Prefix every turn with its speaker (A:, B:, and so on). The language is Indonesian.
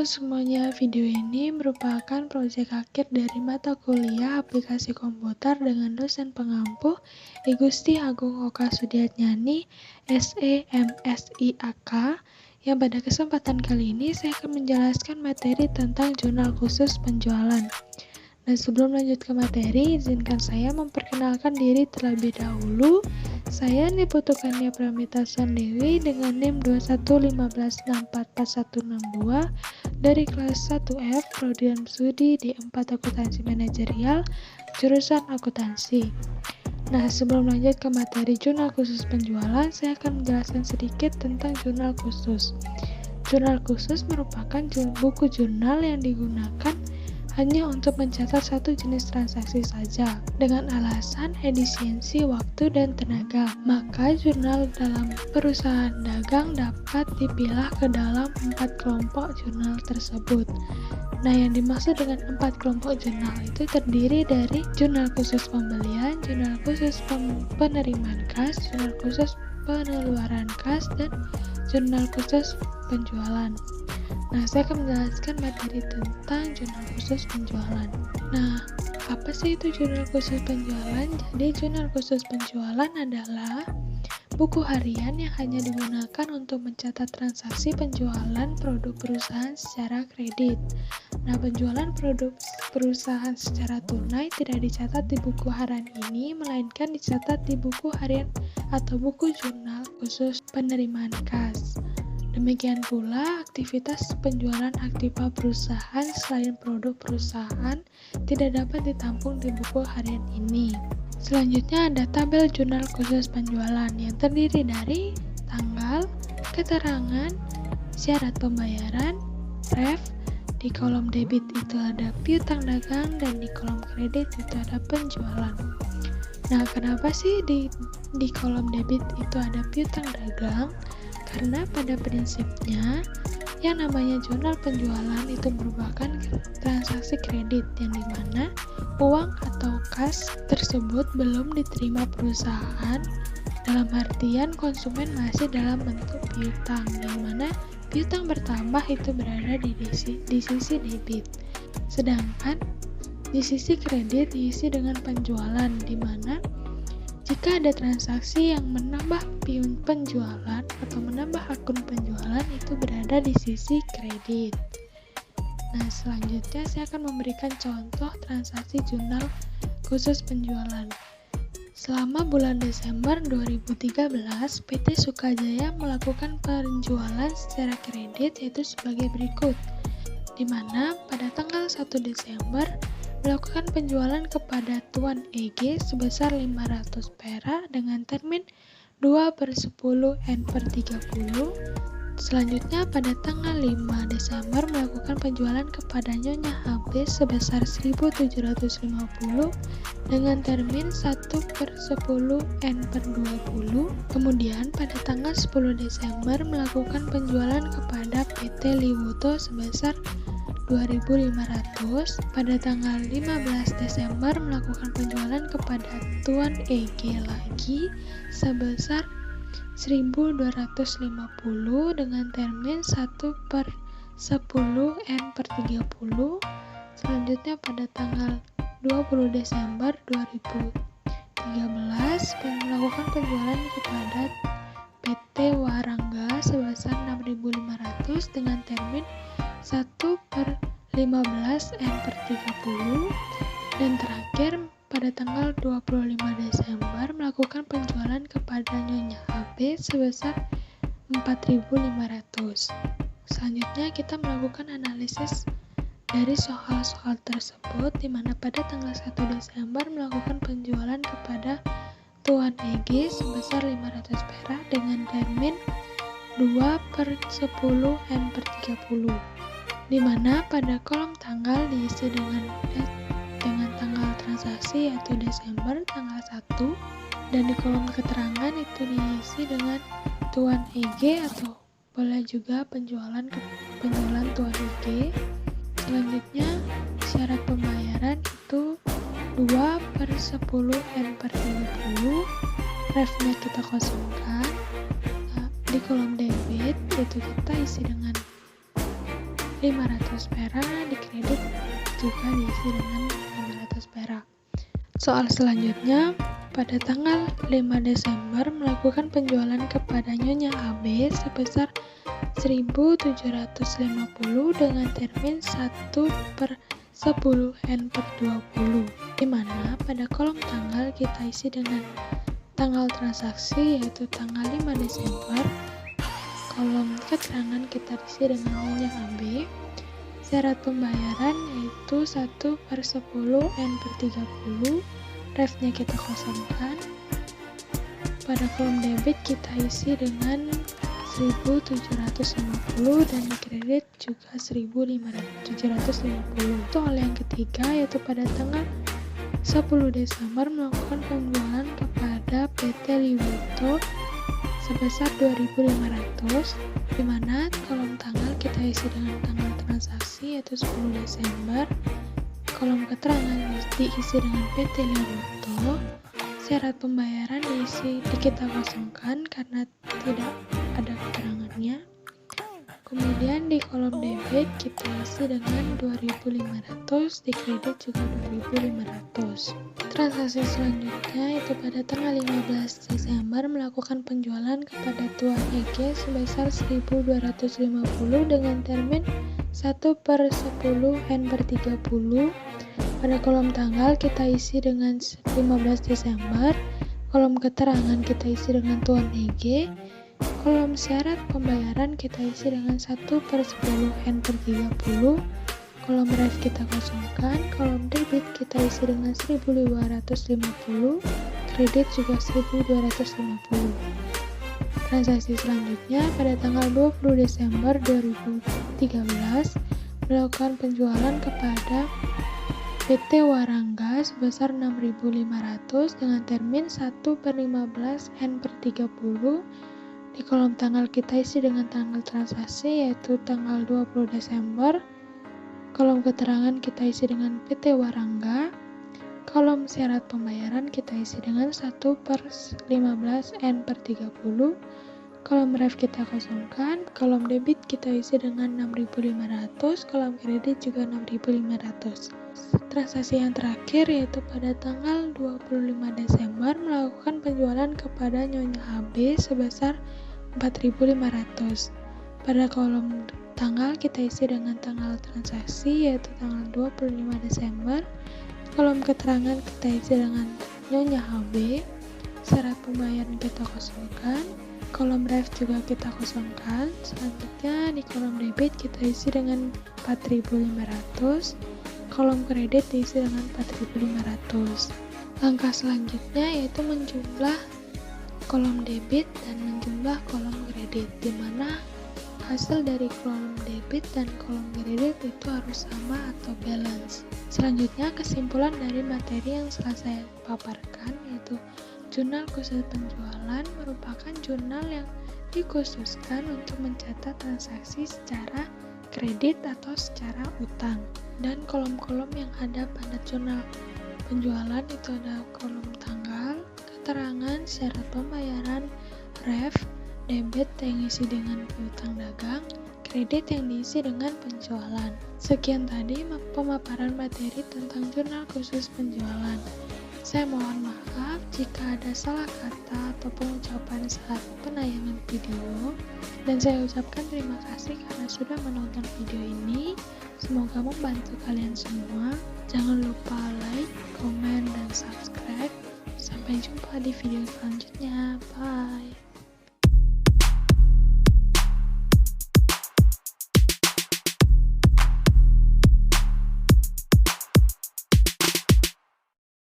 A: Halo semuanya, video ini merupakan proyek akhir dari mata kuliah aplikasi komputer dengan dosen pengampu I Gusti Agung Oka Sudiatnyani, SEMSIAK, yang pada kesempatan kali ini saya akan menjelaskan materi tentang jurnal khusus penjualan. Dan sebelum lanjut ke materi, izinkan saya memperkenalkan diri terlebih dahulu. Saya Niputukania Pramita Sandewi dengan NIM 215644162 dari kelas 1F Prodi Studi D4 Akuntansi Manajerial, jurusan akuntansi. Nah, sebelum lanjut ke materi jurnal khusus penjualan, saya akan menjelaskan sedikit tentang jurnal khusus. Jurnal khusus merupakan buku jurnal yang digunakan hanya untuk mencatat satu jenis transaksi saja, dengan alasan efisiensi waktu dan tenaga. Maka jurnal dalam perusahaan dagang dapat dipilah ke dalam 4 kelompok jurnal tersebut. Nah, yang dimaksud dengan 4 kelompok jurnal itu terdiri dari jurnal khusus pembelian, jurnal khusus penerimaan kas, jurnal khusus pengeluaran kas, dan jurnal khusus penjualan. Nah, saya akan menjelaskan materi tentang jurnal khusus penjualan. Nah, apa sih itu jurnal khusus penjualan? Jadi, jurnal khusus penjualan adalah buku harian yang hanya digunakan untuk mencatat transaksi penjualan produk perusahaan secara kredit. Nah, penjualan produk perusahaan secara tunai tidak dicatat di buku harian ini, melainkan dicatat di buku harian atau buku jurnal khusus penerimaan kas. Demikian pula, aktivitas penjualan aktiva perusahaan selain produk perusahaan tidak dapat ditampung di buku harian ini. Selanjutnya ada tabel jurnal khusus penjualan yang terdiri dari tanggal, keterangan, syarat pembayaran, ref. Di kolom debit itu ada piutang dagang dan di kolom kredit itu ada penjualan. Nah, kenapa sih di kolom debit itu ada piutang dagang? Karena pada prinsipnya yang namanya jurnal penjualan itu merupakan transaksi kredit yang dimana uang atau kas tersebut belum diterima perusahaan, dalam artian konsumen masih dalam bentuk piutang, yang mana piutang bertambah itu berada di sisi debit, sedangkan di sisi kredit diisi dengan penjualan, di mana jika ada transaksi yang menambah penjualan atau menambah akun penjualan itu berada di sisi kredit. Nah, selanjutnya saya akan memberikan contoh transaksi jurnal khusus penjualan. Selama bulan Desember 2013, PT Sukajaya melakukan penjualan secara kredit yaitu sebagai berikut, di mana pada tanggal 1 Desember melakukan penjualan kepada Tuan EG sebesar 500 perak dengan termin 2/10 N/30. Selanjutnya pada tanggal 5 Desember melakukan penjualan kepada Nyonya HB sebesar 1.750 dengan termin 1/10 N/20. Kemudian pada tanggal 10 Desember melakukan penjualan kepada PT Liwuto sebesar 2.500. Pada tanggal 15 Desember melakukan penjualan kepada Tuan EG lagi sebesar 1.250 dengan termin 1/10 N/30. Selanjutnya pada tanggal 20 Desember 2013 melakukan penjualan kepada PT Warangga sebesar 6.500 dengan termin 1/15 N/30. Dan terakhir pada tanggal 25 Desember melakukan penjualan kepada Nyonya HB sebesar 4.500. Selanjutnya kita melakukan analisis dari soal-soal tersebut, di mana pada tanggal 1 Desember melakukan penjualan kepada Tuan EG sebesar 500 perak dengan termin 2/10 N/30, di mana pada kolom tanggal diisi dengan tanggal transaksi yaitu Desember tanggal 1, dan di kolom keterangan itu diisi dengan Tuan EG atau boleh juga penjualan Tuan EG. Selanjutnya syarat pembayaran itu 2/10 N/30, refnya kita kosongkan. Di kolom debit itu kita isi dengan 500 perak, di kredit juga diisi dengan 500 perak. Soal selanjutnya, pada tanggal 5 Desember melakukan penjualan kepada Nyonya AB sebesar 1.750 dengan termin 1/10N/20, di mana pada kolom tanggal kita isi dengan tanggal transaksi yaitu tanggal 5 Desember, kolom keterangan kita isi dengan Nyonya AB, syarat pembayaran yaitu 1/10N/30, refnya kita kosongkan. Pada kolom debit kita isi dengan 1.750 dan di kredit juga 1.750. Soal yang ketiga yaitu pada tanggal 10 Desember melakukan penjualan kepada PT Liwito sebesar 2.500, di mana kolom tanggal kita isi dengan tanggal transaksi yaitu 10 Desember, kolom keterangan diisi dengan PT Liwito, syarat pembayaran kita kosongkan karena tidak ada keterangannya. Kemudian di kolom debit kita isi dengan 2.500, di kredit juga 2.500. Transaksi selanjutnya itu pada tanggal 15 Desember melakukan penjualan kepada Tuan EG sebesar 1.250 dengan termin 1/10N/30. Pada kolom tanggal kita isi dengan 15 Desember, kolom keterangan kita isi dengan Tuan EG, kolom syarat pembayaran kita isi dengan 1/10N/30, kolom ref kita kosongkan, kolom debit kita isi dengan 1.250, kredit juga 1.250. Transaksi selanjutnya pada tanggal 20 Desember 2013 melakukan penjualan kepada PT Warangga sebesar 6.500 dengan termin 1/15N/30. Di kolom tanggal kita isi dengan tanggal transaksi yaitu tanggal 20 Desember. Kolom keterangan kita isi dengan PT Warangga. Kolom syarat pembayaran kita isi dengan 1/15N/30. Kolom ref kita kosongkan. Kolom debit kita isi dengan 6.500. Kolom kredit juga 6.500. Transaksi yang terakhir yaitu pada tanggal 25 Desember melakukan penjualan kepada Nyonya AB sebesar 4.500. Pada kolom tanggal kita isi dengan tanggal transaksi yaitu tanggal 25 Desember. Kolom keterangan kita isi dengan Nyonya AB. Syarat pembayaran kita kosongkan. Kolom ref juga kita kosongkan. Selanjutnya di kolom debit kita isi dengan 4.500. Kolom kredit diisi dengan 4.500. Langkah selanjutnya yaitu menjumlah kolom debit dan menjumlah kolom kredit, di mana hasil dari kolom debit dan kolom kredit itu harus sama atau balance. Selanjutnya kesimpulan dari materi yang telah saya paparkan yaitu jurnal khusus penjualan merupakan jurnal yang dikhususkan untuk mencatat transaksi secara kredit atau secara utang. Dan kolom-kolom yang ada pada jurnal penjualan itu ada kolom tanggal, keterangan, syarat pembayaran, ref, debit yang diisi dengan piutang dagang, kredit yang diisi dengan penjualan. Sekian tadi pemaparan materi tentang jurnal khusus penjualan. Saya mohon maaf jika ada salah kata atau pengucapan saat penayangan video, dan saya ucapkan terima kasih karena sudah menonton video ini. Semoga membantu kalian semua. Jangan lupa like, komen, dan subscribe. Sampai jumpa di video selanjutnya. Bye.